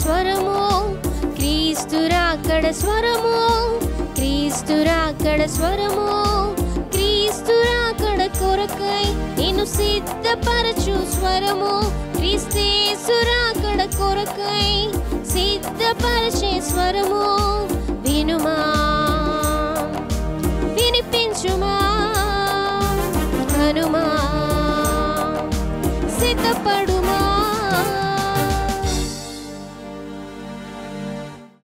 స్వరము, క్రీస్తు రాకడ స్వరము, క్రీస్తు రాకడ స్వరము, క్రీస్తు రాకడ కొరకై నిన్ను సిద్ధపరచు స్వరము, క్రీస్తు రాకడ కొరకై సిద్ధపరచే స్వరము. వినుమా, వినిపించుమా, హనుమా, సిద్ధపడుమా.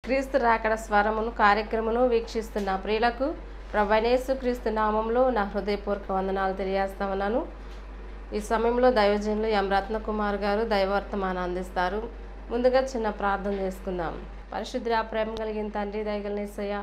క్రీస్తు రాకడ స్వరమును కార్యక్రమను వీక్షిస్తున్న ప్రియులకు ప్రభువైన యేసుక్రీస్తు నామంలో నా హృదయపూర్వక వందనాలు తెలియజేస్తా ఉన్నాను. ఈ సమయంలో దైవజనులు ఎం రత్నకుమార్ గారు దైవవర్తమానం అందిస్తారు. ముందుగా చిన్న ప్రార్థన చేసుకుందాం. పరిశుద్ధ ప్రేమ కలిగిన తండ్రి, దయగలిగిన యేసయ్య,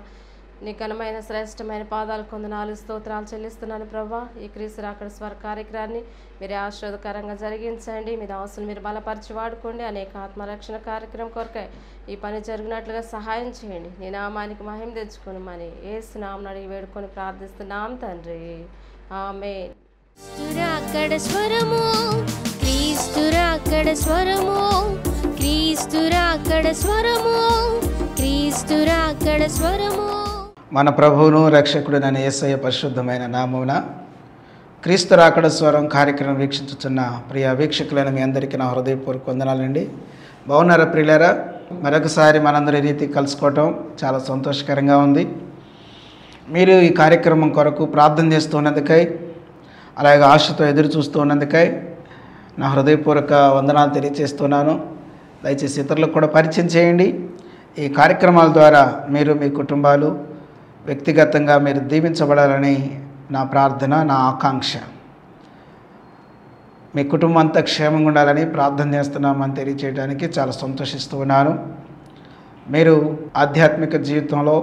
నీ ఘనమైన శ్రేష్టమైన పాదాలు కొందనాలు స్తోత్రాలు చెల్లిస్తున్నాను ప్రభా. ఈ క్రీస్తు రాకడ స్వర కార్యక్రమాన్ని మీరు ఆశీర్వాదకరంగా జరిగించండి. మీ దాసులు మీరు బలపరిచి వాడుకోండి. అనేక ఆత్మరక్షణ కార్యక్రమం కొరకై ఈ పని జరిగినట్లుగా సహాయం చేయండి. నీ నామానికి మహిమ తెచ్చుకొని మని యేసు నామమున అడిగి వేడుకొని ప్రార్థిస్తున్నాం తండ్రి, ఆమేన్. రాకడ స్వరము, క్రీస్తు రాకడ స్వరము, క్రీస్తు రాకడ స్వరము, క్రీస్తు రాకడ స్వరము. మన ప్రభువును రక్షకుడునైన యేసయ్య పరిశుద్ధమైన నామమున క్రీస్తు రాకడ స్వరం కార్యక్రమం వీక్షించుతున్న ప్రియ వీక్షకులైన మీ అందరికీ నా హృదయపూర్వక వందనాలండి. బాగున్నారా ప్రియులారా? మరొకసారి మనందరి రీతి కలుసుకోవటం చాలా సంతోషకరంగా ఉంది. మీరు ఈ కార్యక్రమం కొరకు ప్రార్థన చేస్తున్నందుకై, అలాగే ఆశతో ఎదురు చూస్తూ ఉన్నందుకై నా హృదయపూర్వక వందనాలు తెలియజేస్తున్నాను. దయచేసి ఇతరులకు కూడా పరిచయం చేయండి. ఈ కార్యక్రమాల ద్వారా మీరు, మీ కుటుంబాలు వ్యక్తిగతంగా మీరు దీవించబడాలని నా ప్రార్థన, నా ఆకాంక్ష. మీ కుటుంబం అంతా క్షేమంగా ఉండాలని ప్రార్థన చేస్తున్నామని తెలియజేయడానికి చాలా సంతోషిస్తూ ఉన్నాను. మీరు ఆధ్యాత్మిక జీవితంలో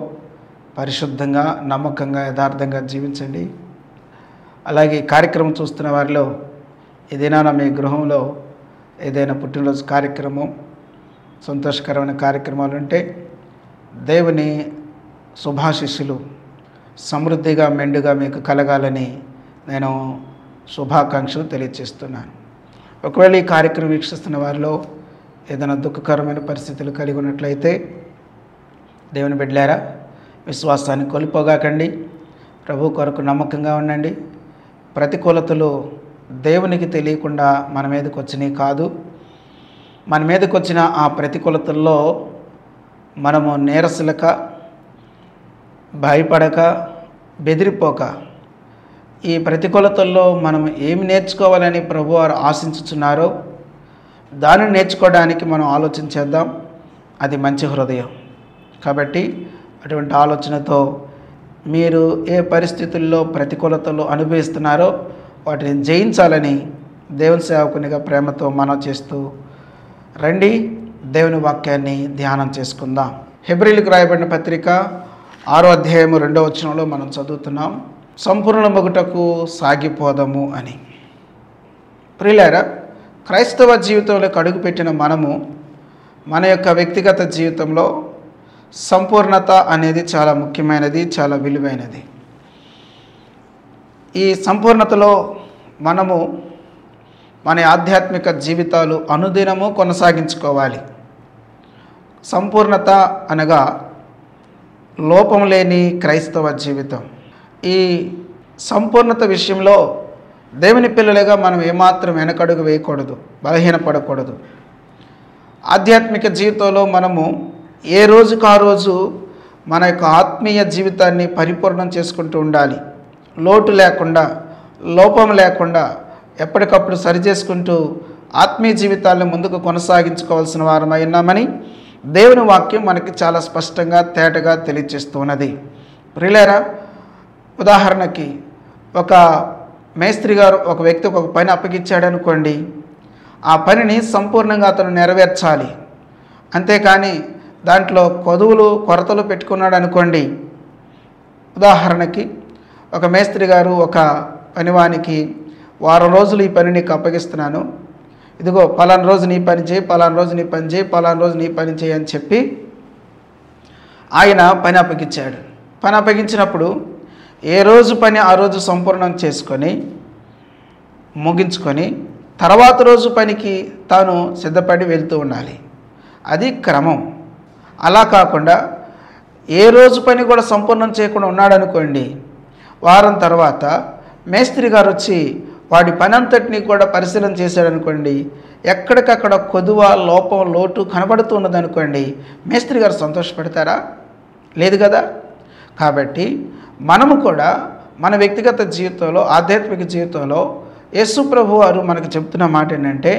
పరిశుద్ధంగా, నమ్మకంగా, యథార్థంగా జీవించండి. అలాగే ఈ కార్యక్రమం చూస్తున్న వారిలో ఏదైనా మీ గృహంలో ఏదైనా పుట్టినరోజు కార్యక్రమం, సంతోషకరమైన కార్యక్రమాలు ఉంటే దేవుని శుభాశిస్సులు సమృద్ధిగా మెండుగా మీకు కలగాలని నేను శుభాకాంక్షలు తెలియజేస్తున్నాను. ఒకవేళ ఈ కార్యక్రమం వీక్షిస్తున్న వారిలో ఏదైనా దుఃఖకరమైన పరిస్థితులు కలిగి ఉన్నట్లయితే దేవుని బిడ్డలారా, విశ్వాసాన్ని కోల్పోగాకండి. ప్రభు కొరకు నమ్మకంగా ఉండండి. ప్రతికూలతలు దేవునికి తెలియకుండా మన మీదకి వచ్చినాయి కాదు. మన మీదకి వచ్చిన ఆ ప్రతికూలతల్లో మనము నీరసలక, భయపడక, బెదిరిపోక, ఈ ప్రతికూలతల్లో మనం ఏమి నేర్చుకోవాలని ప్రభువారు ఆశించుచున్నారో దానిని నేర్చుకోవడానికి మనం ఆలోచించేద్దాం. అది మంచి హృదయం. కాబట్టి అటువంటి ఆలోచనతో మీరు ఏ పరిస్థితుల్లో ప్రతికూలతలు అనుభవిస్తున్నారో వాటిని జయించాలని దేవుని సేవకునిగా ప్రేమతో మనవి చేస్తూ రండి, దేవుని వాక్యాన్ని ధ్యానం చేసుకుందాం. హెబ్రీయులకు రాయబడిన పత్రిక 6వ అధ్యాయము 2వ వచనంలో మనం చదువుతున్నాం, సంపూర్ణ మగుటకు సాగిపోదము అని. ప్రియులారా, క్రైస్తవ జీవితంలోకి అడుగుపెట్టిన మనము మన యొక్క వ్యక్తిగత జీవితంలో సంపూర్ణత అనేది చాలా ముఖ్యమైనది, చాలా విలువైనది. ఈ సంపూర్ణతలో మనము మన ఆధ్యాత్మిక జీవితాలు అనుదినము కొనసాగించుకోవాలి. సంపూర్ణత అనగా లోపం లేని క్రైస్తవ జీవితం. ఈ సంపూర్ణత విషయంలో దేవుని పిల్లలుగా మనం ఏమాత్రం వెనకడుగు వేయకూడదు, బలహీనపడకూడదు. ఆధ్యాత్మిక జీవితంలో మనము ఏ రోజుకు ఆ రోజు మన యొక్క ఆత్మీయ జీవితాన్ని పరిపూర్ణం చేసుకుంటూ ఉండాలి. లోటు లేకుండా, లోపం లేకుండా ఎప్పటికప్పుడు సరిచేసుకుంటూ ఆత్మీయ జీవితాలను ముందుకు కొనసాగించుకోవాల్సిన వారమై ఉన్నామని దేవుని వాక్యం మనకి చాలా స్పష్టంగా, తేటగా తెలియజేస్తూ ఉన్నది. ప్రియులారా, ఉదాహరణకి ఒక మేస్త్రి గారు ఒక వ్యక్తికి ఒక పని అప్పగించాడు అనుకోండి, ఆ పనిని సంపూర్ణంగా అతను నెరవేర్చాలి. అంతేకాని దాంట్లో కొరతలు పెట్టుకున్నాడు అనుకోండి. ఉదాహరణకి ఒక మేస్త్రి గారు ఒక పనివానికి వారం రోజులు ఈ పని నీకు అప్పగిస్తున్నాను, ఇదిగో పలానా రోజు నీ పని చేయి, పలానా రోజు నీ పని చేయి, పలానా రోజు నీ పని చేయి అని చెప్పి ఆయన పని అప్పగించాడు. పని అప్పగించినప్పుడు ఏ రోజు పని ఆ రోజు సంపూర్ణం చేసుకొని ముగించుకొని తర్వాత రోజు పనికి తాను సిద్ధపడి వెళ్తూ ఉండాలి. అది క్రమం. అలా కాకుండా ఏ రోజు పని కూడా సంపూర్ణం చేయకుండా ఉన్నాడనుకోండి, వారం తర్వాత మేస్త్రి గారు వచ్చి వాడి పని అంతటినీ కూడా పరిశీలన చేశాడనుకోండి, ఎక్కడికక్కడ కొదువ, లోపం, లోటు కనబడుతూ ఉన్నదనుకోండి, మేస్త్రి గారు సంతోషపడతారా? లేదు కదా. కాబట్టి మనము కూడా మన వ్యక్తిగత జీవితంలో, ఆధ్యాత్మిక జీవితంలో యేసు ప్రభు వారు మనకు చెప్తున్న మాట ఏంటంటే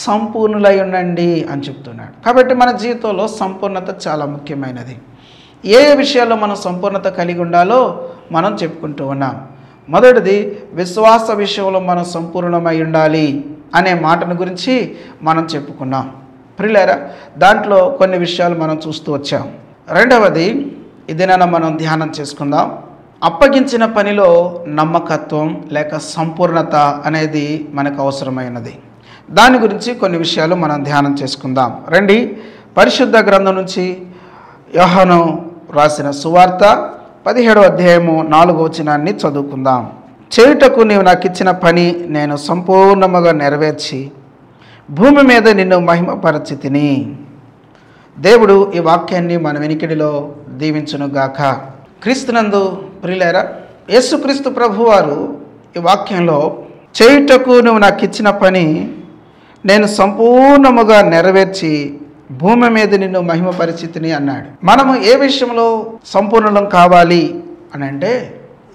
సంపూర్ణులై ఉండండి అని చెప్తున్నాడు. కాబట్టి మన జీవితంలో సంపూర్ణత చాలా ముఖ్యమైనది. ఏ విషయాల్లో మనం సంపూర్ణత కలిగి ఉండాలో మనం చెప్పుకుంటూ ఉన్నాం. మొదటిది, విశ్వాస విషయంలో మనం సంపూర్ణమై ఉండాలి అనే మాటను గురించి మనం చెప్పుకున్నాం. ప్రియులారా, దాంట్లో కొన్ని విషయాలు మనం చూస్తూ వచ్చాం. రెండవది, ఇదేనా మనం ధ్యానం చేసుకుందాం. అప్పగించిన పనిలో నమ్మకత్వం లేక సంపూర్ణత అనేది మనకు అవసరమైనది. దాని గురించి కొన్ని విషయాలు మనం ధ్యానం చేసుకుందాం. రండి, పరిశుద్ధ గ్రంథం నుంచి యోహాను రాసిన సువార్త 17వ అధ్యాయము 4వ వచనాన్ని చదువుకుందాం. చేయుటకు నీవు నాకు ఇచ్చిన పని నేను సంపూర్ణముగా నెరవేర్చి భూమి మీద నిన్ను మహిమపరచితిని. దేవుడు ఈ వాక్యాన్ని మన వెనికిడిలో దీవించునుగాక. క్రీస్తునందు ప్రియులారా, యేసుక్రీస్తు ప్రభువారు ఈ వాక్యంలో చేయుటకు నువ్వు నాకు ఇచ్చిన పని నేను సంపూర్ణముగా నెరవేర్చి భూమి మీద నిన్ను మహిమపరిచితిని అన్నాడు. మనము ఏ విషయంలో సంపూర్ణం కావాలి అని అంటే,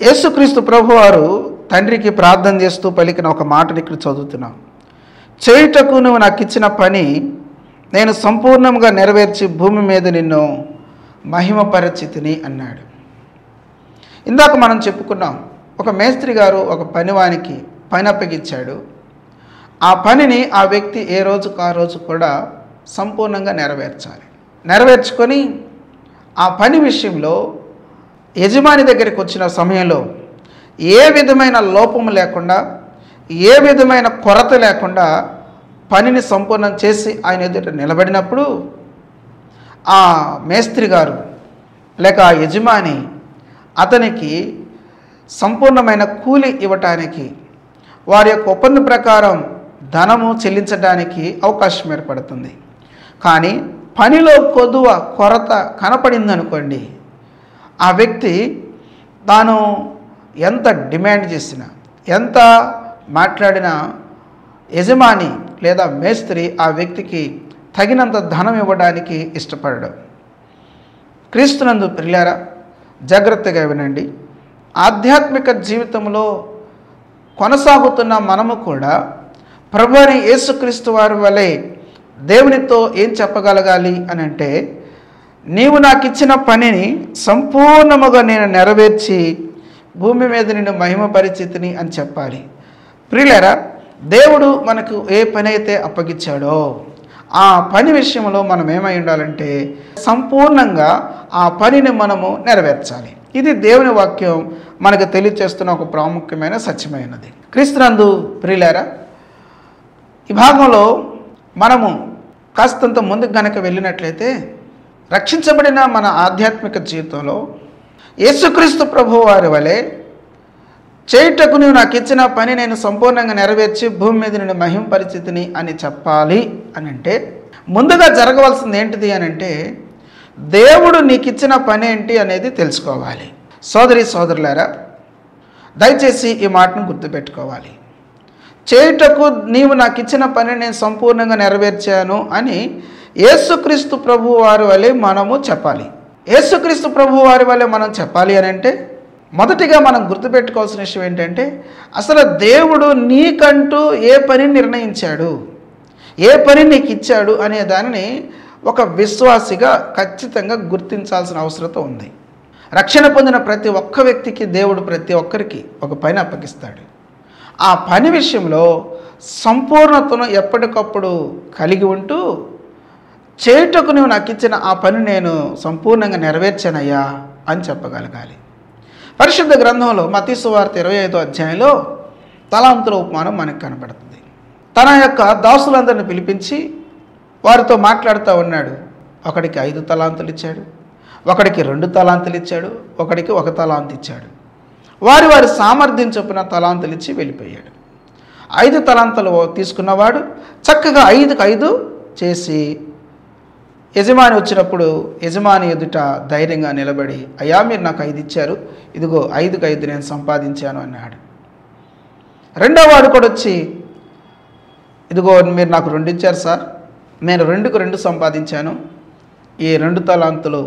యేసుక్రీస్తు ప్రభువారు తండ్రికి ప్రార్థన చేస్తూ పలికిన ఒక మాటని ఇక్కడ చదువుతున్నాం. చేయుటకు నువ్వు నాకు ఇచ్చిన పని నేను సంపూర్ణంగా నెరవేర్చి భూమి మీద నిన్ను మహిమపరిచితిని అన్నాడు. ఇందాక మనం చెప్పుకున్నాం, ఒక మేస్త్రి గారు ఒక పనివానికి పని అప్పగించాడు. ఆ పనిని ఆ వ్యక్తి ఏ రోజుకు ఆ రోజు కూడా సంపూర్ణంగా నెరవేర్చాలి. నెరవేర్చుకొని ఆ పని విషయంలో యజమాని దగ్గరికి వచ్చిన సమయంలో ఏ విధమైన లోపం లేకుండా, ఏ విధమైన కొరత లేకుండా పనిని సంపూర్ణం చేసి ఆయన ఎదుట నిలబడినప్పుడు ఆ మేస్త్రి గారు లేక ఆ యజమాని అతనికి సంపూర్ణమైన కూలి ఇవ్వటానికి, వారి యొక్క ఒప్పందం ప్రకారం ధనము చెల్లించడానికి అవకాశం ఏర్పడుతుంది. కానీ పనిలో కొదువ, కొరత కనపడిందనుకోండి, ఆ వ్యక్తి తాను ఎంత డిమాండ్ చేసినా, ఎంత మాట్లాడినా యజమాని లేదా మేస్త్రి ఆ వ్యక్తికి తగినంత ధనం ఇవ్వడానికి ఇష్టపడడం. క్రీస్తునందు ప్రియులారా, జాగ్రత్తగా వినండి. ఆధ్యాత్మిక జీవితంలో కొనసాగుతున్న మనము కూడా ప్రభువైన యేసుక్రీస్తు వారి వలె దేవునితో ఏం చెప్పగలగాలి అని అంటే, నీవు నాకు ఇచ్చిన పనిని సంపూర్ణముగా నేను నెరవేర్చి భూమి మీద నిన్ను మహిమపరిచితిని అని చెప్పాలి. ప్రియులారా, దేవుడు మనకు ఏ పని అయితే అప్పగించాడో ఆ పని విషయంలో మనం ఏమై ఉండాలంటే సంపూర్ణంగా ఆ పనిని మనము నెరవేర్చాలి. ఇది దేవుని వాక్యం మనకు తెలియచేస్తున్న ఒక ప్రాముఖ్యమైన సత్యమైనది. క్రీస్తునందు ప్రియులారా, ఈ భాగంలో మనము కాస్తంత ముందుకు గనక వెళ్ళినట్లయితే రక్షించబడిన మన ఆధ్యాత్మిక జీవితంలో యేసుక్రీస్తు ప్రభువు వారి వలె చేయుటకు నువ్వు నాకు ఇచ్చిన పని నేను సంపూర్ణంగా నెరవేర్చి భూమి మీద నేను మహిమపరిచితిని అని చెప్పాలి అని అంటే, ముందుగా జరగవలసింది ఏంటిది అని అంటే, దేవుడు నీకు ఇచ్చిన పని ఏంటి అనేది తెలుసుకోవాలి. సోదరి సోదరులారా, దయచేసి ఈ మాటను గుర్తుపెట్టుకోవాలి. చేయుటకు నీవు నాకు ఇచ్చిన పని నేను సంపూర్ణంగా నెరవేర్చాను అని యేసుక్రీస్తు ప్రభు వారి వలె మనము చెప్పాలి. యేసుక్రీస్తు ప్రభు వారి వలె మనం చెప్పాలి అని అంటే, మొదటిగా మనం గుర్తుపెట్టుకోవాల్సిన విషయం ఏంటంటే, అసలు దేవుడు నీకంటూ ఏ పని నిర్ణయించాడు, ఏ పని నీకు ఇచ్చాడు అనే దానిని ఒక విశ్వాసిగా ఖచ్చితంగా గుర్తించాల్సిన అవసరం ఉంది. రక్షణ పొందిన ప్రతి ఒక్క వ్యక్తికి దేవుడు ప్రతి ఒక్కరికి ఒక పని అప్పగిస్తాడు. ఆ పని విషయంలో సంపూర్ణతను ఎప్పటికప్పుడు కలిగి ఉంటూ, చేయుటకు నువ్వు నాకు ఇచ్చిన ఆ పని నేను సంపూర్ణంగా నెరవేర్చానయ్యా అని చెప్పగలగాలి. పరిశుద్ధ గ్రంథంలో మత్తయి సువార్త 25వ అధ్యాయంలో తలాంతుల ఉపమానం మనకు కనబడుతుంది. తన యొక్క దాసులందరిని పిలిపించి వారితో మాట్లాడుతూ ఉన్నాడు. ఒకడికి 5 తలాంతులు ఇచ్చాడు, ఒకడికి 2 తలాంతులు ఇచ్చాడు, ఒకడికి 1 తలాంతు ఇచ్చాడు. వారి వారి సామర్థ్యం చొప్పున తలాంతులు ఇచ్చి వెళ్ళిపోయాడు. 5 తలాంతులు తీసుకున్నవాడు చక్కగా 5కు 5 చేసి యజమాని వచ్చినప్పుడు యజమాని ఎదుట ధైర్యంగా నిలబడి, అయ్యా మీరు నాకు 5 ఇచ్చారు, ఇదిగో 5కి 5 నేను సంపాదించాను అన్నాడు. రెండో వాడు కూడా వచ్చి, ఇదిగో మీరు నాకు 2 ఇచ్చారు సార్, నేను 2కు 2 సంపాదించాను, ఈ 2 తలాంతులు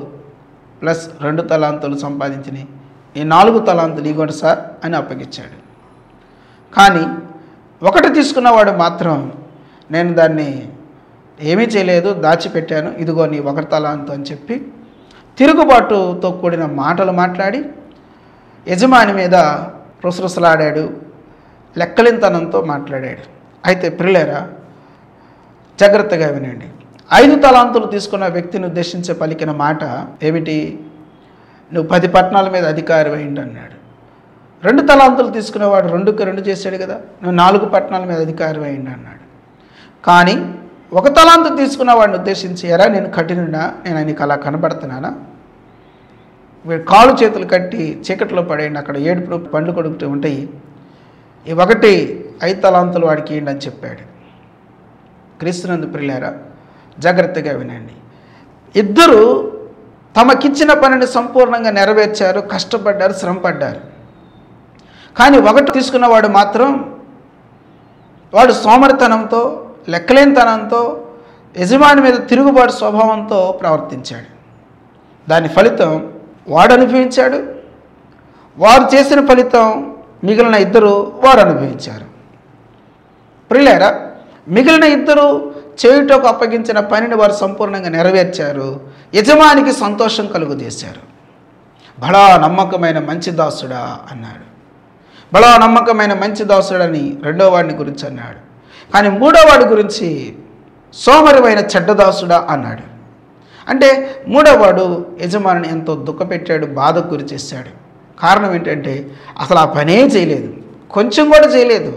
ప్లస్ 2 తలాంతులు సంపాదించినాయి, ఈ 4 తలాంతులు ఇవ్వండి సార్ అని అప్పగించాడు. కానీ ఒకటి తీసుకున్నవాడు మాత్రం, నేను దాన్ని ఏమీ చేయలేదు, దాచిపెట్టాను, ఇదిగో నీ 1 తలాంతు అని చెప్పి తిరుగుబాటుతో కూడిన మాటలు మాట్లాడి యజమాని మీద రుసరుసలాడాడు, లెక్కలింతనంతో మాట్లాడాడు. అయితే ప్రియులారా, జాగ్రత్తగా వినండి. 5 తలాంతులు తీసుకున్న వ్యక్తిని ఉద్దేశించి పలికిన మాట ఏమిటి? నువ్వు 10 పట్టణాల మీద అధికారి అయ్యిండు అన్నాడు. 2 తలాంతులు తీసుకునేవాడు 2కి 2 చేశాడు కదా, నువ్వు 4 పట్టణాల మీద అధికారి అయ్యిండు అన్నాడు. కానీ 1 తలాంతు తీసుకున్న వాడిని ఉద్దేశించి, ఎరా నేను కఠినుడా, నేను నీకు అలా కనబడుతున్నానా, వీడు కాళ్ళు చేతులు కట్టి చీకట్లో పడేయండి, అక్కడ ఏడుపు పండ్లు కొడుకుతూ ఉంటాయి, ఈ 5 తలాంతులు వాడికి ఇవ్వండి అని చెప్పాడు. క్రీస్తునందు ప్రియులారా, జాగ్రత్తగా వినండి. ఇద్దరు తమకిచ్చిన పనిని సంపూర్ణంగా నెరవేర్చారు, కష్టపడ్డారు, శ్రమపడ్డారు. కానీ 1 తీసుకున్నవాడు మాత్రం వాడు సోమరితనంతో, లెక్కలేనితనంతో, యజమాని మీద తిరుగుబాటు స్వభావంతో ప్రవర్తించాడు. దాని ఫలితం వాడు అనుభవించాడు, వారు చేసిన ఫలితం మిగిలిన 2 వారు అనుభవించారు. ప్రియులారా, మిగిలిన 2 చేయుటకు అప్పగించిన పనిని వారు సంపూర్ణంగా నెరవేర్చారు, యజమానికి సంతోషం కలుగజేశారు. బడా నమ్మకమైన మంచి దాసుడా అన్నాడు. బడా నమ్మకమైన మంచి దాసుడని 2వ వాడిని గురించి అన్నాడు. కానీ 3వ వాడి గురించి సోమరివైన చెడ్డదాసుడా అన్నాడు. అంటే 3వ వాడు యజమానిని ఎంతో దుఃఖపెట్టాడు, బాధకు గురి చేశాడు. కారణం ఏంటంటే అసలు ఆ పనే చేయలేదు, కొంచెం కూడా చేయలేదు.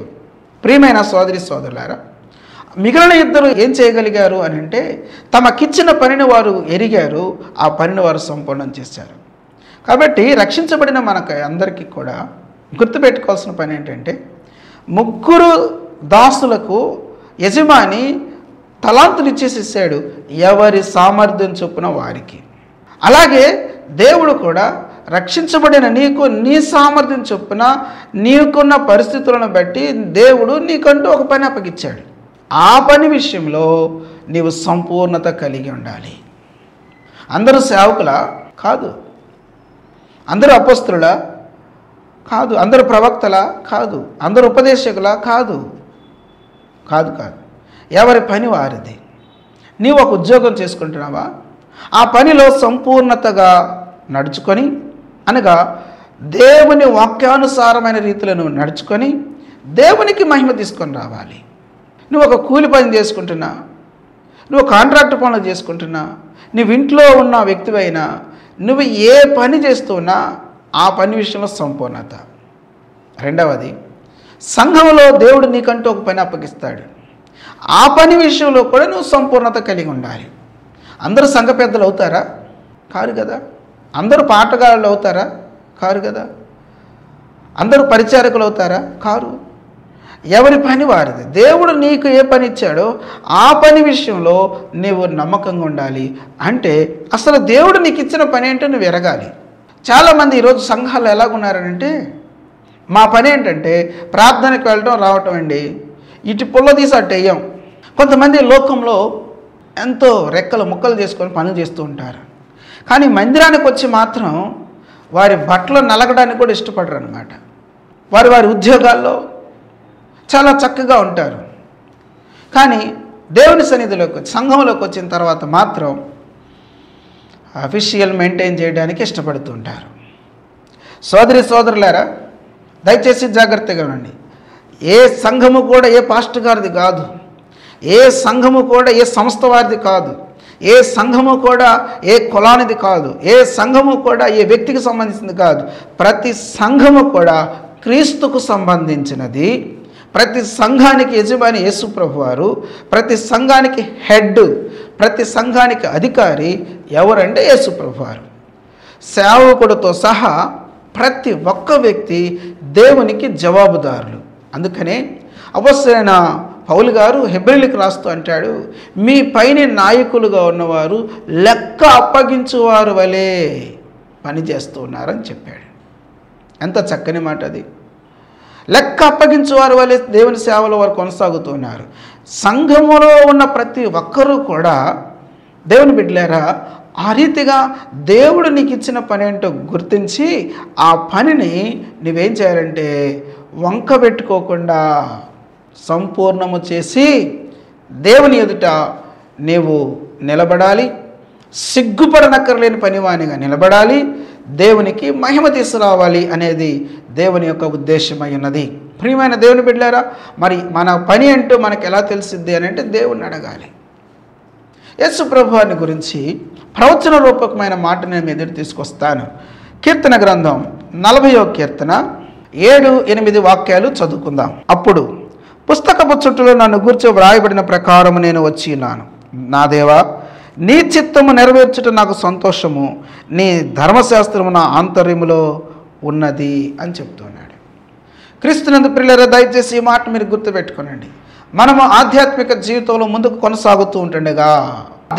ప్రియమైన సోదరి సోదరులారా, మిగిలిన 2 ఏం చేయగలిగారు అని అంటే తమకిచ్చిన పనిని వారు ఎరిగారు, ఆ పనిని వారు సంపూర్ణం చేశారు. కాబట్టి రక్షించబడిన మనకు అందరికీ కూడా గుర్తుపెట్టుకోవాల్సిన పని ఏంటంటే 3 దాసులకు యజమాని తలాంతులు ఇచ్చేసేసాడు, ఎవరి సామర్థ్యం చొప్పున వారికి. అలాగే దేవుడు కూడా రక్షించబడిన నీకు నీ సామర్థ్యం చొప్పున నీకున్న పరిస్థితులను బట్టి దేవుడు నీకంటూ ఒక పని అప్పగించాడు. ఆ పని విషయంలో నీవు సంపూర్ణత కలిగి ఉండాలి. అందరూ సేవకులా? కాదు. అందరూ అపోస్తలులా? కాదు. అందరూ ప్రవక్తలా? కాదు. అందరూ ఉపదేశకులా? కాదు. కాదు కాదు ఎవరి పని వారిది. నీవు ఒక ఉద్యోగం చేసుకుంటున్నావా, ఆ పనిలో సంపూర్ణతగా నడుచుకొని, అనగా దేవుని వాక్యానుసారమైన రీతిలో నువ్వు నడుచుకొని దేవునికి మహిమ తీసుకొని రావాలి. నువ్వు ఒక కూలి పని చేసుకుంటున్నా, నువ్వు కాంట్రాక్ట్ పనులు చేసుకుంటున్నా, నువ్వు ఇంట్లో ఉన్న వ్యక్తివైనా, నువ్వు ఏ పని చేస్తున్నా ఆ పని విషయంలో సంపూర్ణత. 2వది, సంఘంలో దేవుడు నీకంటూ ఒక పని అప్పగిస్తాడు, ఆ పని విషయంలో కూడా నువ్వు సంపూర్ణత కలిగి ఉండాలి. అందరూ సంఘ పెద్దలు అవుతారా? కారు కదా. అందరూ పాటగాళ్ళు అవుతారా? కారు కదా. అందరూ పరిచారకులు అవుతారా? కారు. ఎవరి పని వారిది. దేవుడు నీకు ఏ పని ఇచ్చాడో ఆ పని విషయంలో నీవు నమ్మకంగా ఉండాలి. అంటే అసలు దేవుడు నీకు ఇచ్చిన పని ఏంటో నువ్వు ఎరగాలి. చాలామంది ఈరోజు సంఘాలు ఎలాగున్నారంటే, మా పని ఏంటంటే ప్రార్థనకు వెళ్ళటం రావటం అండి, ఇటు పుల్ల తీసి అటు వేయం. కొంతమంది లోకంలో ఎంతో రెక్కలు ముక్కలు చేసుకొని పనులు చేస్తూ ఉంటారు. కానీ మందిరానికి వచ్చి మాత్రం వారి బట్టలు నలగడానికి కూడా ఇష్టపడరు అన్నమాట. వారి వారి ఉద్యోగాల్లో చాలా చక్కగా ఉంటారు. కానీ దేవుని సన్నిధిలోకి సంఘంలోకి వచ్చిన తర్వాత మాత్రం అఫీషియల్ మెయింటైన్ చేయడానికి ఇష్టపడుతూ ఉంటారు. సోదరి సోదరులారా, దయచేసి జాగ్రత్తగా ఉండండి. ఏ సంఘము కూడా ఏ పాస్టర్ గారిది కాదు, ఏ సంఘము కూడా ఏ సంస్థ వారిది కాదు, ఏ సంఘము కూడా ఏ కులానిది కాదు, ఏ సంఘము కూడా ఏ వ్యక్తికి సంబంధించింది కాదు. ప్రతి సంఘము కూడా క్రీస్తుకు సంబంధించినది. ప్రతి సంఘానికి యజమాని యేసు ప్రభువారు, ప్రతి సంఘానికి హెడ్, ప్రతి సంఘానికి అధికారి ఎవరంటే యేసు ప్రభువారు. సేవకుడితో సహా ప్రతి ఒక్క వ్యక్తి దేవునికి జవాబుదారులు. అందుకనే అపొస్తలుడైన పౌలు గారు హెబ్రీయులకు రాస్తూ అంటాడు, మీ పైన నాయకులుగా ఉన్నవారు లెక్క అప్పగించువారు వలె పనిచేస్తూ ఉన్నారని చెప్పాడు. ఎంత చక్కని మాట అది. లెక్క అప్పగించువారు వలె దేవుని సేవలో వారు కొనసాగుతున్నారు. సంఘములో ఉన్న ప్రతి ఒక్కరూ కూడా దేవుని బిడ్డలారా, ఆ రీతిగా దేవుడు నీకు ఇచ్చిన పని ఏంటో గుర్తించి ఆ పనిని నువ్వేం చేయాలంటే వంక పెట్టుకోకుండా సంపూర్ణము చేసి దేవుని ఎదుట నీవు నిలబడాలి. సిగ్గుపడనక్కర్లేని పనివానిగా నిలబడాలి. దేవునికి మహిమ తీసుకురావాలి అనేది దేవుని యొక్క ఉద్దేశమై ఉన్నది. ప్రియమైన దేవుని బిడ్డలారా, మరి మన పని ఏంటో మనకు ఎలా తెలిసిద్ది అని అంటే దేవుణ్ణి అడగాలి. యేసు ప్రభువాని గురించి ప్రవచన రూపకమైన మాట నేను ఎదురు తీసుకొస్తాను. కీర్తన గ్రంథం 40వ కీర్తన 7-8 వాక్యాలు చదువుకుందాం. అప్పుడు పుస్తకపు చుట్టూలో నన్ను గూర్చి వ్రాయబడిన ప్రకారం నేను వచ్చి ఉన్నాను. నా దేవా, నీ చిత్తము నెరవేర్చుట నాకు సంతోషము, నీ ధర్మశాస్త్రము నా ఆంతర్యములో ఉన్నది అని చెప్తున్నాడు. క్రీస్తునందు ప్రియులారా, దయచేసి ఈ మాట మీరు గుర్తుపెట్టుకోనండి. మనము ఆధ్యాత్మిక జీవితంలో ముందుకు కొనసాగుతూ ఉంటుండగా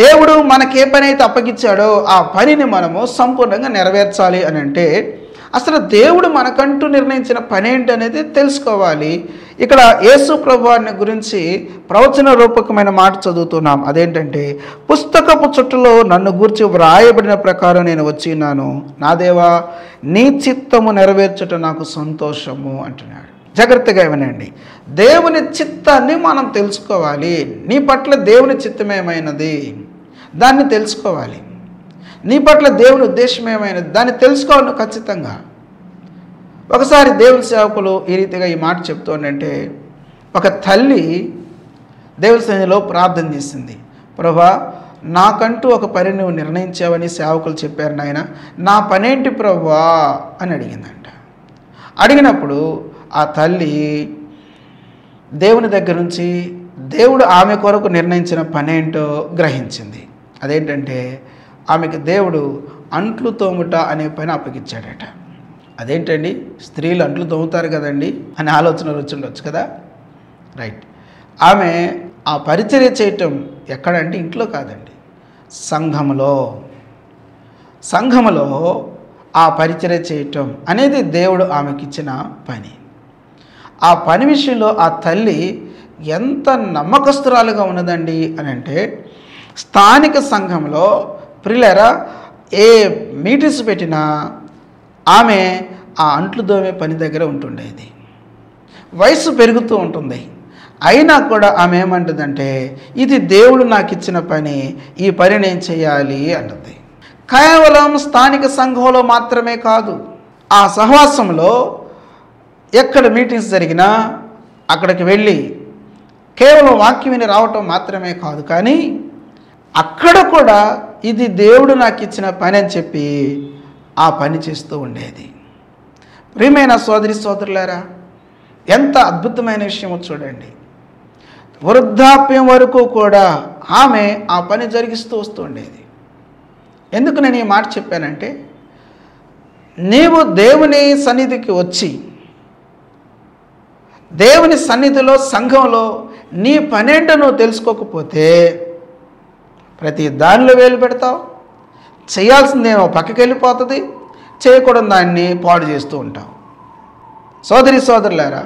దేవుడు మనకే పని అయితే అప్పగించాడో ఆ పనిని మనము సంపూర్ణంగా నెరవేర్చాలి అని అంటే అసలు దేవుడు మనకంటూ నిర్ణయించిన పని ఏంటి అనేది తెలుసుకోవాలి. ఇక్కడ యేసు ప్రభువాని గురించి ప్రవచన రూపకమైన మాట చదువుతున్నాం. అదేంటంటే, పుస్తకపు చుట్టలో నన్ను గూర్చి వ్రాయబడిన ప్రకారం నేను వచ్చి ఉన్నాను. నా దేవా, నీ చిత్తము నెరవేర్చుట నాకు సంతోషము అంటున్నాడు. జాగ్రత్తగా వినండి. దేవుని చిత్తాన్ని మనం తెలుసుకోవాలి. నీ పట్ల దేవుని చిత్తమేమైనది దాన్ని తెలుసుకోవాలి. నీ పట్ల దేవుని ఉద్దేశం ఏమైనది దాన్ని తెలుసుకోవాలి ఖచ్చితంగా. ఒకసారి దేవుని సేవకులు ఈ రీతిగా ఈ మాట చెప్తోందంటే, ఒక తల్లి దేవుని సన్నిధిలో ప్రార్థన చేసింది. ప్రభా, నాకంటూ ఒక పని నువ్వు నిర్ణయించావని సేవకులు చెప్పారు నాయన, నా పనేంటి ప్రభా అని అడిగిందంట. అడిగినప్పుడు ఆ తల్లి దేవుని దగ్గర నుంచి దేవుడు ఆమె కొరకు నిర్ణయించిన పనేంటో గ్రహించింది. అదేంటంటే, ఆమెకు దేవుడు అంట్లు తోముట అనే పని అప్పగించాడట. అదేంటండి, స్త్రీలు అంట్లు తోముతారు కదండి అనే ఆలోచన వచ్చి కదా. రైట్. ఆమె ఆ పరిచర్య చేయటం ఎక్కడంటే ఇంట్లో కాదండి, సంఘములో ఆ పరిచర్య చేయటం అనేది దేవుడు ఆమెకి ఇచ్చిన పని. ఆ పని విషయంలో ఆ తల్లి ఎంత నమ్మకస్తురాలుగా ఉన్నదండి అని అంటే, స్థానిక సంఘంలో ప్రియులారా ఏ మీటింగ్స్ పెట్టినా ఆమె ఆ అంట్లు దోమే పని దగ్గర ఉంటుండేది. వయసు పెరుగుతూ ఉంటుంది, అయినా కూడా ఆమె ఏమంటుందంటే, ఇది దేవుడు నాకు ఇచ్చిన పని, ఈ పని నేను చేయాలి అంటుంది. కేవలం స్థానిక సంఘంలో మాత్రమే కాదు, ఆ సహవాసంలో ఎక్కడ మీటింగ్స్ జరిగినా అక్కడికి వెళ్ళి కేవలం వాక్యం విని రావటం మాత్రమే కాదు, కానీ అక్కడ కూడా ఇది దేవుడు నాకు ఇచ్చిన పని అని చెప్పి ఆ పని చేస్తూ ఉండేది. ప్రియమైన సోదరి సోదరులారా, ఎంత అద్భుతమైన విషయమో చూడండి. వృద్ధాప్యం వరకు కూడా ఆమె ఆ పని జరిగిస్తూ వస్తూ ఉండేది. ఎందుకు నేను ఈ మాట చెప్పానంటే, నీవు దేవుని సన్నిధికి వచ్చి దేవుని సన్నిధిలో సంఘంలో నీ పనేంటో నువ్వు తెలుసుకోకపోతే ప్రతి దానిలో వేలు పెడతావు, చేయాల్సిందేమో పక్కకి వెళ్ళిపోతుంది, చేయకూడని దాన్ని పాడు చేస్తూ ఉంటావు. సోదరి సోదరులారా,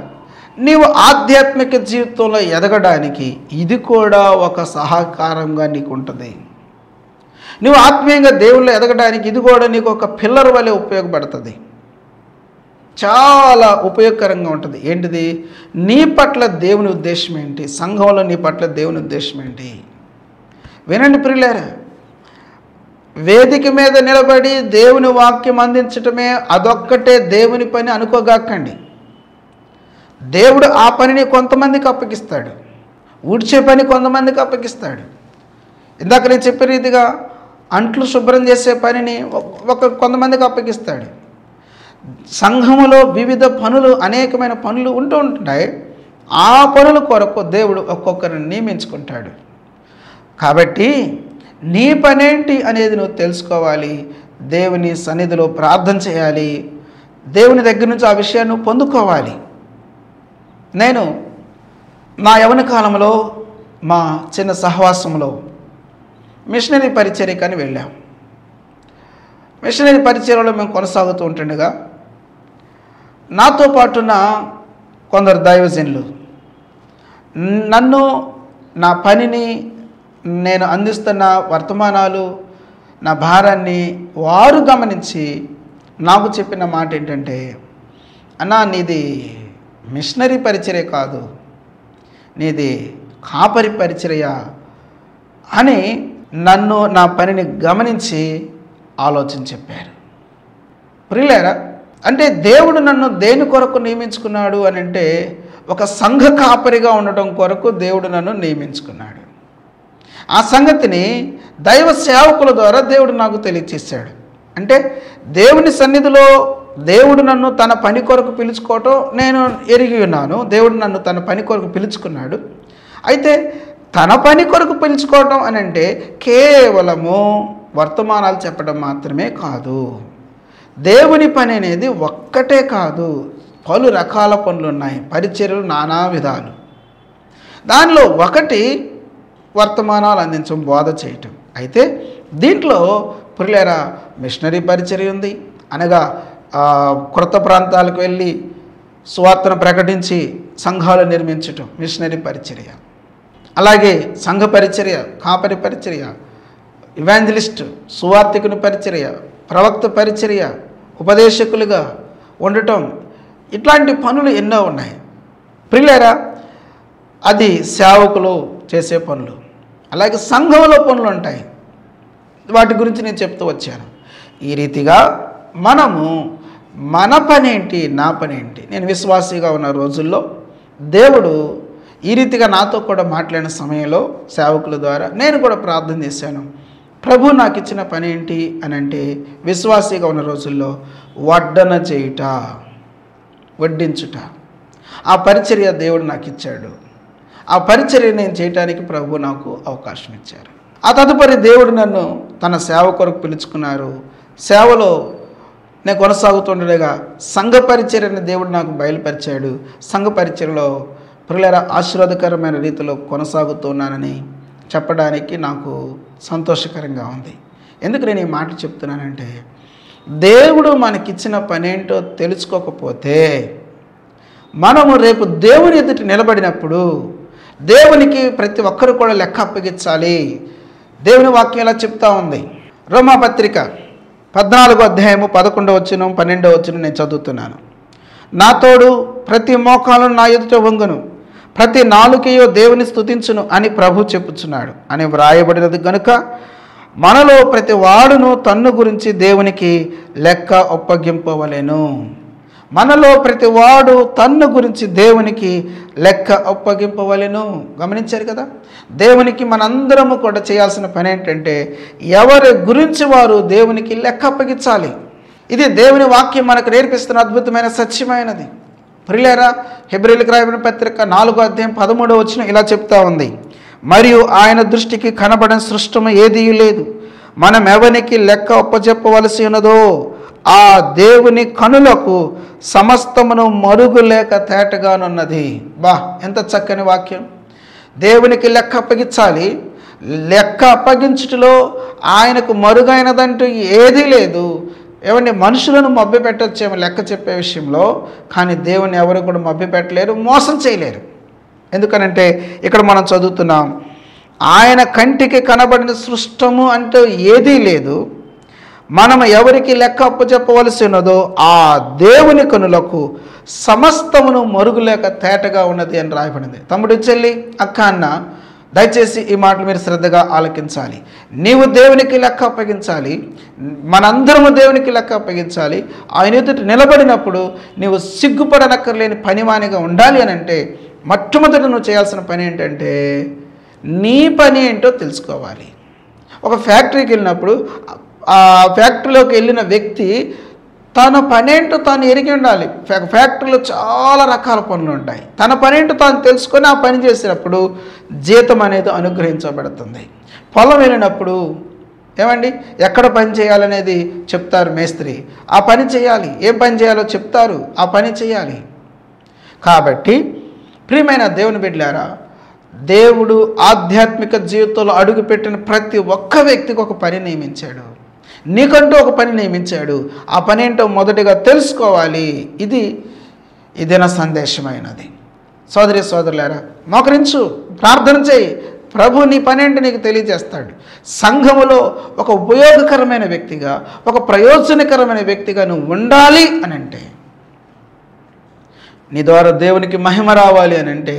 నీవు ఆధ్యాత్మిక జీవితంలో ఎదగడానికి ఇది కూడా ఒక సహకారంగా నీకు ఉంటుంది. నువ్వు ఆత్మీయంగా దేవుళ్ళు ఎదగడానికి ఇది కూడా నీకు ఒక పిల్లర్ వలె ఉపయోగపడుతుంది, చాలా ఉపయోగకరంగా ఉంటుంది. ఏంటిది? నీ పట్ల దేవుని ఉద్దేశం ఏంటి, సంఘంలో నీ పట్ల దేవుని ఉద్దేశం ఏంటి? వినండి ప్రియులారా, వేదిక మీద నిలబడి దేవుని వాక్యం అందించటమే అదొక్కటే దేవుని పని అనుకోగాకండి. దేవుడు ఆ పనిని కొంతమందికి అప్పగిస్తాడు, ఊడ్చే పని కొంతమందికి అప్పగిస్తాడు. ఇందాక నేను చెప్పే రీతిగా అంట్లు శుభ్రం చేసే పనిని కొంతమందికి అప్పగిస్తాడు. సంఘములో వివిధ పనులు, అనేకమైన పనులు ఉంటూ ఉంటాయి. ఆ పనుల కొరకు దేవుడు ఒక్కొక్కరిని నియమించుకుంటాడు. కాబట్టి నీ పనేంటి అనేది నువ్వు తెలుసుకోవాలి, దేవుని సన్నిధిలో ప్రార్థన చేయాలి, దేవుని దగ్గర నుంచి ఆ విషయాన్ని పొందుకోవాలి. నేను నా యవ్వన కాలంలో మా చిన్న సహవాసంలో మిషనరీ పరిచర్యకని వెళ్ళాం. మిషనరీ పరిచర్యలో మేము కొనసాగుతూ ఉంటుండగా నాతో పాటున్న కొందరు దైవజనులు నన్ను, నా పనిని, నేను అందిస్తున్న వర్తమానాలు, నా భారాన్ని వారు గమనించి నాకు చెప్పిన మాట ఏంటంటే, అన్నా నీది మిషనరీ పరిచర్య కాదు, నీది కాపరి పరిచర్య అని నన్ను, నా పనిని గమనించి ఆలోచన చెప్పారు. ప్రియులారా, అంటే దేవుడు నన్ను దేని కొరకు నియమించుకున్నాడు అని అంటే, ఒక సంఘ కాపరిగా ఉండటం కొరకు దేవుడు నన్ను నియమించుకున్నాడు. ఆ సంగతిని దైవ సేవకుల ద్వారా దేవుడు నాకు తెలియచేశాడు. అంటే దేవుని సన్నిధిలో దేవుడు నన్ను తన పని కొరకు పిలుచుకోవటం నేను ఎరిగి ఉన్నాను. దేవుడు నన్ను తన పని కొరకు పిలుచుకున్నాడు. అయితే తన పని కొరకు పిలుచుకోవటం అని అంటే కేవలము వర్తమానాలు చెప్పడం మాత్రమే కాదు. దేవుని పని అనేది ఒక్కటే కాదు, పలు రకాల పనులు ఉన్నాయి, పరిచర్యలు నానా విధాలు. దానిలో ఒకటి వర్తమానాలు అందించడం, బోధ చేయటం. అయితే దీంట్లో పురిలేరా మిషనరీ పరిచర్య ఉంది. అనగా క్రొత్త ప్రాంతాలకు వెళ్ళి సువార్తను ప్రకటించి సంఘాలు నిర్మించటం మిషనరీ పరిచర్య. అలాగే సంఘ పరిచర్య, కాపరి పరిచర్య, ఇవాంజలిస్ట్, సువార్తికుని పరిచర్య, ప్రవక్త పరిచర్య, ఉపదేశకులుగా ఉండటం, ఇట్లాంటి పనులు ఎన్నో ఉన్నాయి. ప్రియులారా, అది సేవకులు చేసే పనులు. అలాగే సంఘంలో పనులు ఉంటాయి, వాటి గురించి నేను చెప్తూ వచ్చాను. ఈ రీతిగా మనము మన పనేంటి, నా పనేంటి, నేను విశ్వాసిగా ఉన్న రోజుల్లో దేవుడు ఈ రీతిగా నాతో కూడా మాట్లాడిన సమయంలో సేవకుల ద్వారా నేను కూడా ప్రార్థన చేశాను. ప్రభు నాకు ఇచ్చిన పని ఏంటి అని అంటే, విశ్వాసిగా ఉన్న రోజుల్లో వడ్డన చేయుట, వడ్డించుట, ఆ పరిచర్య దేవుడు నాకు ఇచ్చాడు. ఆ పరిచర్య నేను చేయటానికి ప్రభు నాకు అవకాశం ఇచ్చారు. ఆ తదుపరి దేవుడు నన్ను తన సేవ కొరకు పిలుచుకున్నారు. సేవలో నేను కొనసాగుతుండగా సంఘ పరిచర్యని దేవుడు నాకు బయలుపరిచాడు. సంఘ పరిచర్యలో ప్రియులారా ఆశీర్వాదకరమైన రీతిలో కొనసాగుతున్నానని చెప్పడానికి నాకు సంతోషకరంగా ఉంది. ఎందుకు నేను ఈ మాట చెప్తున్నానంటే, దేవుడు మనకిచ్చిన పనేంటో తెలుసుకోకపోతే మనము రేపు దేవుని ఎదుట నిలబడినప్పుడు దేవునికి ప్రతి ఒక్కరు కూడా లెక్క అప్పగించాలి. దేవుని వాక్యం ఇలా చెప్తా ఉంది. రోమాపత్రిక 14వ అధ్యాయము 11వ వచనం 12వ వచనం నేను చదువుతున్నాను. నా తోడు ప్రతి మోకాలను నా ఎదుట వంగును, ప్రతి నాలుకయో దేవుని స్తుతించును అని ప్రభు చెప్పుచున్నాడు అని వ్రాయబడినది గనుక మనలో ప్రతి వాడును తన్ను గురించి దేవునికి లెక్క ఒప్పగింపవలెను. మనలో ప్రతి వాడు తన్ను గురించి దేవునికి లెక్క ఒప్పగింపవలెను. గమనించారు కదా, దేవునికి మనందరము కూడా చేయాల్సిన పని ఏంటంటే, ఎవరి గురించి వారు దేవునికి లెక్క అప్పగించాలి. ఇది దేవుని వాక్యం మనకు నేర్పిస్తున్న అద్భుతమైన సత్యమైనది. ప్రియులారా, హెబ్రీయులకు రాయబడిన పత్రిక 4వ అధ్యాయం 13వ వచనం ఇలా చెప్తా ఉంది. మరియు ఆయన దృష్టికి కనబడని సృష్టము ఏదీ లేదు, మనం ఎవరికి లెక్క ఒప్పజెప్పవలసి ఉన్నదో ఆ దేవుని కనులకు సమస్తమును మరుగు లేక తేటగానున్నది. బా, ఎంత చక్కని వాక్యం. దేవునికి లెక్క అప్పగించాలి. లెక్క అప్పగించుటలో ఆయనకు మరుగైనదంటూ ఏదీ లేదు. ఏమండి, మనుషులను మభ్య పెట్టొచ్చేమో లెక్క చెప్పే విషయంలో, కానీ దేవుని ఎవరు కూడా మభ్య పెట్టలేరు, మోసం చేయలేరు. ఎందుకనంటే ఇక్కడ మనం చదువుతున్నాం, ఆయన కంటికి కనబడిన సృష్టము అంటూ ఏదీ లేదు, మనం ఎవరికి లెక్క అప్పచెప్పవలసి ఉన్నదో ఆ దేవుని కనులకు సమస్తమును మరుగులేక తేటగా ఉన్నది అని రాయబడింది. తమ్ముడు, చెల్లి, అక్క, అన్న, దయచేసి ఈ మాటలు మీరు శ్రద్ధగా ఆలకించాలి. నీవు దేవునికి లెక్క అప్పగించాలి, మనందరము దేవునికి లెక్క అప్పగించాలి. ఆయన ఎదుట నిలబడినప్పుడు నీవు సిగ్గుపడనక్కర్లేని పనివానిగా ఉండాలి అని అంటే, మొట్టమొదటి నువ్వు చేయాల్సిన పని ఏంటంటే, నీ పని ఏంటో తెలుసుకోవాలి. ఒక ఫ్యాక్టరీకి వెళ్ళినప్పుడు ఆ ఫ్యాక్టరీలోకి వెళ్ళిన వ్యక్తి తన పనేంటో తాను ఎరిగి ఉండాలి. ఫ్యాక్టరీలో చాలా రకాల పనులు ఉంటాయి. తన పనేంటో తాను తెలుసుకొని ఆ పని చేసినప్పుడు జీతం అనేది అనుగ్రహించబడుతుంది. పొలం వెళ్ళినప్పుడు ఏమండి, ఎక్కడ పని చేయాలనేది చెప్తారు మేస్త్రి. ఆ పని చేయాలి, ఏం పని చేయాలో చెప్తారు, ఆ పని చేయాలి. కాబట్టి ప్రియమైన దేవుని బిడ్డలారా, దేవుడు ఆధ్యాత్మిక జీవితంలో అడుగుపెట్టిన ప్రతి ఒక్క వ్యక్తికి ఒక పని నియమించాడు. నీకంటూ ఒక పని నియమించాడు. ఆ పని ఏంటో మొదటిగా తెలుసుకోవాలి. ఇదేనా సందేశమైనది. సోదరి సోదరులారా, మోకరించు, ప్రార్థన చేయి. ప్రభు నీ పని ఏంటో నీకు తెలియజేస్తాడు. సంఘములో ఒక ఉపయోగకరమైన వ్యక్తిగా, ఒక ప్రయోజనకరమైన వ్యక్తిగా నువ్వు ఉండాలి అని అంటే, నీ ద్వారా దేవునికి మహిమ రావాలి అని అంటే,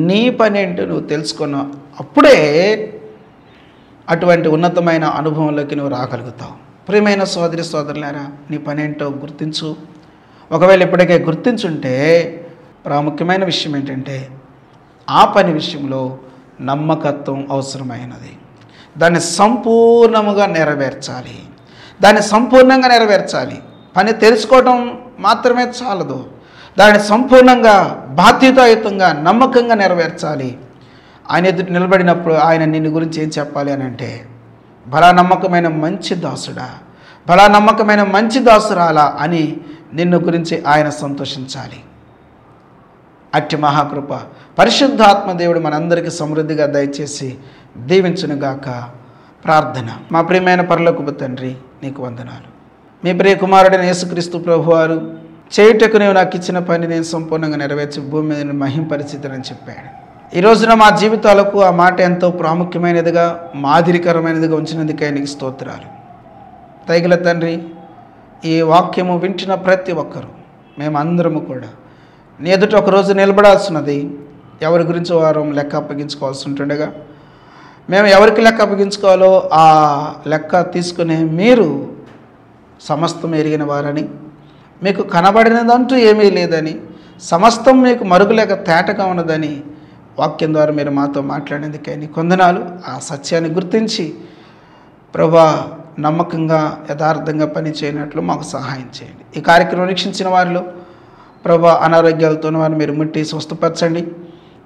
నీ పని ఏంటో నువ్వు తెలుసుకున్నావు. అప్పుడే అటువంటి ఉన్నతమైన అనుభవంలోకి నువ్వు రాగలుగుతావు. ప్రియమైన సోదరి సోదరులారా, నీ పని ఏంటో గుర్తించు. ఒకవేళ ఇప్పటికే గుర్తించుంటే ప్రాముఖ్యమైన విషయం ఏంటంటే, ఆ పని విషయంలో నమ్మకత్వం అవసరమైనది. దాన్ని సంపూర్ణముగా నెరవేర్చాలి. పని తెలుసుకోవడం మాత్రమే చాలదు. దాన్ని సంపూర్ణంగా, బాధ్యతాయుతంగా, నమ్మకంగా నెరవేర్చాలి. ఆయన ఎదుటి నిలబడినప్పుడు ఆయన నిన్ను గురించి ఏం చెప్పాలి అని అంటే, బలా నమ్మకమైన మంచి దాసుడా, బలా నమ్మకమైన మంచి దాసురాలా అని నిన్ను గురించి ఆయన సంతోషించాలి. అట్టి మహాకృప పరిశుద్ధాత్మ దేవుడు మనందరికీ సమృద్ధిగా దయచేసి దీవించునుగాక. ప్రార్థన. మా ప్రియమైన పరలోకపు తండ్రి, నీకు వందనాలు. మీ ప్రియ కుమారుడైన యేసుక్రీస్తు ప్రభువారు చేయుటకు నీవు నాకు ఇచ్చిన పని నేను సంపూర్ణంగా నెరవేర్చి భూమి మీద మహింపరిచితనని చెప్పాడు. ఈ రోజున మా జీవితాలకు ఆ మాట ఎంతో ప్రాముఖ్యమైనదిగా, మాదిరికరమైనదిగా ఉంచినందుకై నీకు స్తోత్రాలు. దయగల తండ్రి, ఈ వాక్యము వింటున్న ప్రతి ఒక్కరూ, మేమందరము కూడా నీ ఎదుట ఒకరోజు నిలబడాల్సినది. ఎవరి గురించి వారు లెక్క అప్పగించుకోవాల్సి ఉంటుండగా, మేము ఎవరికి లెక్క అప్పగించుకోవాలో ఆ లెక్క తీసుకునే మీరు సమస్తం ఎరిగిన వారని, మీకు కనబడినదంటూ ఏమీ లేదని, సమస్తం మీకు మరుగులేక తేటగా ఉన్నదని వాక్యం ద్వారా మీరు మాతో మాట్లాడేందుకే నీ వందనాలు. ఆ సత్యాన్ని గుర్తించి ప్రభా నమ్మకంగా, యథార్థంగా పని చేయనట్లు మాకు సహాయం చేయండి. ఈ కార్యక్రమం వీక్షించిన వారిలో ప్రభా అనారోగ్యాలతో వారిని మీరు ముట్టి స్వస్థపరచండి.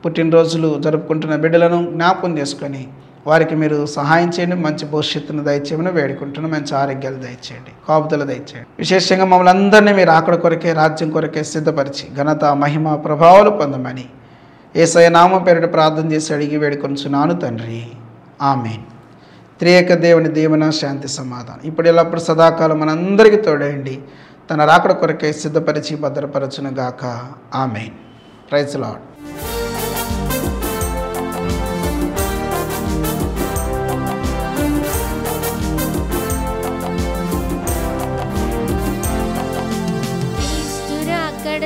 పుట్టినరోజులు జరుపుకుంటున్న బిడ్డలను జ్ఞాపకం చేసుకొని వారికి మీరు సహాయం చేయండి. మంచి భవిష్యత్తును దయచేయమని వేడుకుంటున్నాం. మంచి ఆరోగ్యాలు దయచేయండి, కాపుదలు దయచేయండి. విశేషంగా మమ్మల్ని అందరినీ మీరు ఆకడ కొరకే, రాజ్యం కొరకే సిద్ధపరిచి ఘనత, మహిమ, ప్రభావాలు పొందమని యేసయ్య నామం పేరిట ప్రార్థన చేసి అడిగి వేడుకొంచున్నాను తండ్రి. ఆమేన్. త్రియేక దేవుని దీవెన, శాంతి, సమాధానం ఇప్పుడు ఎల్లప్పుడు సదాకాలం మనందరికీ తోడేయండి. తన రాకడ కొరకే సిద్ధపరిచి భద్రపరచును గాక. ఆమేన్. Praise lord.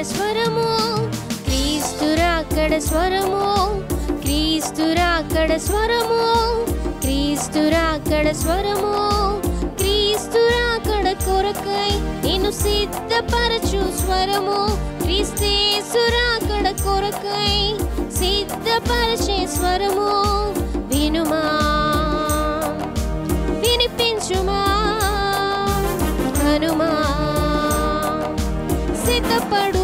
స్వరము, క్రీస్తురాకడ స్వరము, క్రీస్తురాకడ స్వరము, క్రీస్తురాకడ స్వరము, క్రీస్తురాకడ కొరకై నిన్ను సిద్ధపరచు స్వరము, క్రీస్తేసురాకడ కొరకై సిద్ధపరచే స్వరము. వినుమా, వినిపించుమా, కనుమా, సిద్ధపడు